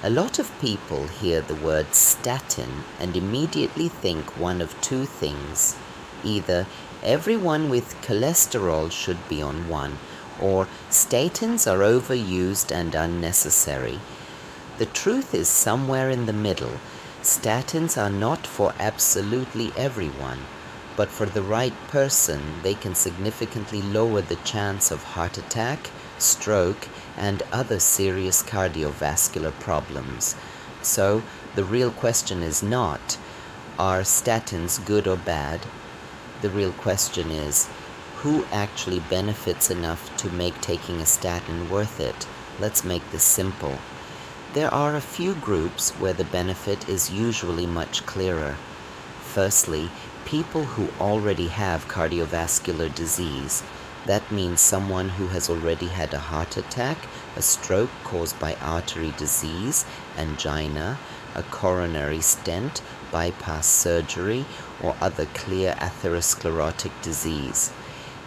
A lot of people hear the word statin and immediately think one of two things. Either everyone with cholesterol should be on one, or statins are overused and unnecessary. The truth is somewhere in the middle. Statins are not for absolutely everyone, but for the right person, they can significantly lower the chance of heart attack, stroke, and other serious cardiovascular problems. So, the real question is not, are statins good or bad? The real question is, who actually benefits enough to make taking a statin worth it? Let's make this simple. There are a few groups where the benefit is usually much clearer. Firstly, people who already have cardiovascular disease. That means someone who has already had a heart attack, a stroke caused by artery disease, angina, a coronary stent, bypass surgery, or other clear atherosclerotic disease.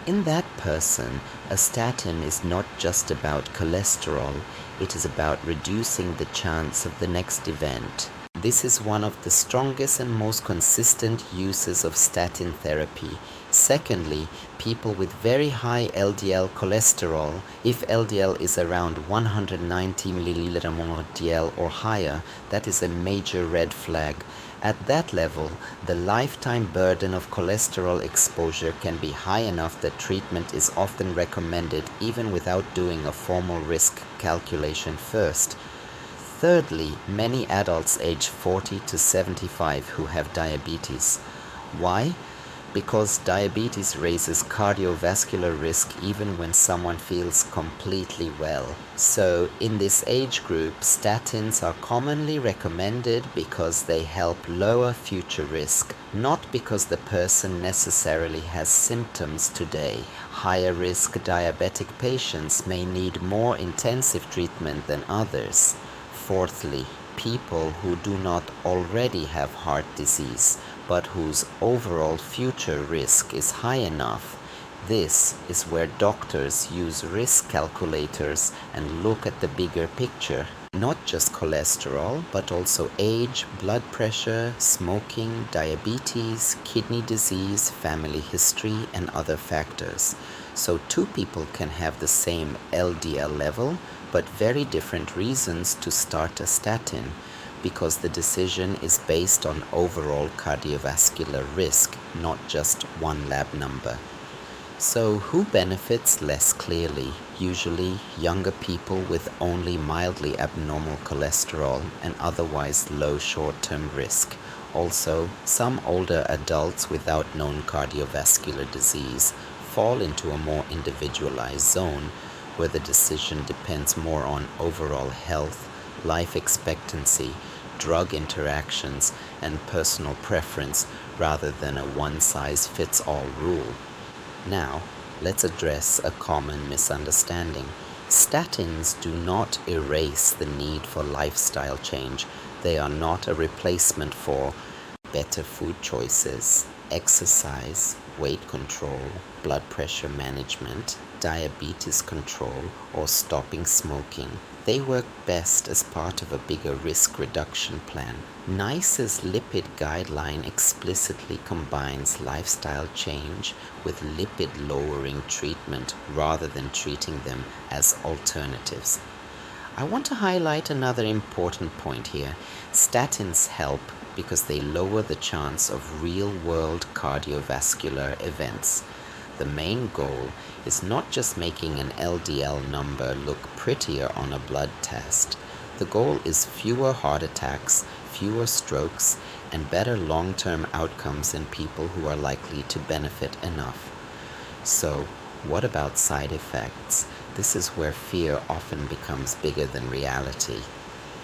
In that person, a statin is not just about cholesterol, it is about reducing the chance of the next event. This is one of the strongest and most consistent uses of statin therapy. Secondly, people with very high LDL cholesterol, if LDL is around 190 mmol/dl or higher, that is a major red flag. At that level, the lifetime burden of cholesterol exposure can be high enough that treatment is often recommended even without doing a formal risk calculation first. Thirdly, many adults aged 40 to 75 who have diabetes. Why? Because diabetes raises cardiovascular risk even when someone feels completely well. So, in this age group, statins are commonly recommended because they help lower future risk, not because the person necessarily has symptoms today. Higher risk diabetic patients may need more intensive treatment than others. Fourthly, people who do not already have heart disease, but whose overall future risk is high enough. This is where doctors use risk calculators and look at the bigger picture. Not just cholesterol, but also age, blood pressure, smoking, diabetes, kidney disease, family history, and other factors. So two people can have the same LDL level, but very different reasons to start a statin, because the decision is based on overall cardiovascular risk, not just one lab number. So who benefits less clearly? Usually younger people with only mildly abnormal cholesterol and otherwise low short-term risk. Also, some older adults without known cardiovascular disease fall into a more individualized zone where the decision depends more on overall health, life expectancy, drug interactions, and personal preference rather than a one-size-fits-all rule. Now, let's address a common misunderstanding. Statins do not erase the need for lifestyle change. They are not a replacement for better food choices, exercise, weight control, blood pressure management, diabetes control, or stopping smoking. They work best as part of a bigger risk reduction plan. NICE's lipid guideline explicitly combines lifestyle change with lipid-lowering treatment rather than treating them as alternatives. I want to highlight another important point here. Statins help because they lower the chance of real-world cardiovascular events. The main goal is not just making an LDL number look prettier on a blood test. The goal is fewer heart attacks, fewer strokes, and better long-term outcomes in people who are likely to benefit enough. So, what about side effects? This is where fear often becomes bigger than reality.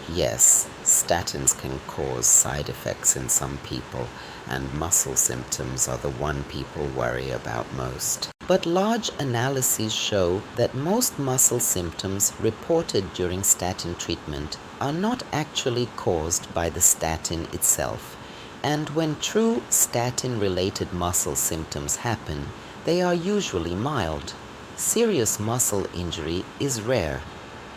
Yes, statins can cause side effects in some people, and muscle symptoms are the one people worry about most. But large analyses show that most muscle symptoms reported during statin treatment are not actually caused by the statin itself. And when true statin-related muscle symptoms happen, they are usually mild. Serious muscle injury is rare.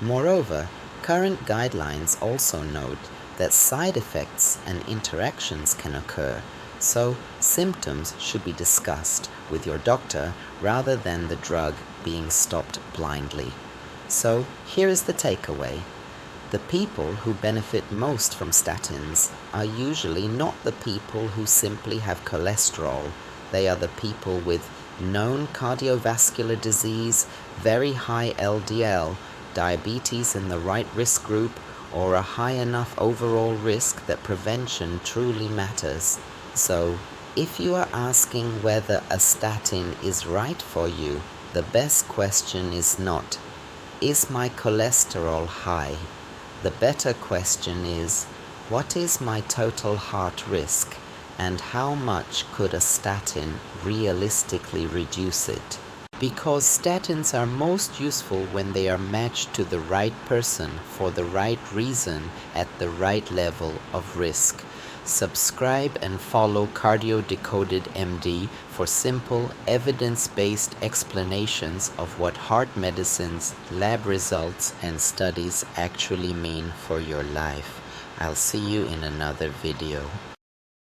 Moreover, Current guidelines also note that side effects and interactions can occur, so symptoms should be discussed with your doctor rather than the drug being stopped blindly. So here is the takeaway. The people who benefit most from statins are usually not the people who simply have cholesterol. They are the people with known cardiovascular disease, very high LDL, diabetes in the right risk group, or a high enough overall risk that prevention truly matters. So, if you are asking whether a statin is right for you, the best question is not, is my cholesterol high? The better question is, what is my total heart risk, and how much could a statin realistically reduce it? Because statins are most useful when they are matched to the right person for the right reason at the right level of risk. Subscribe and follow Decoded MD for simple, evidence-based explanations of what heart medicine's lab results and studies actually mean for your life. I'll see you in another video.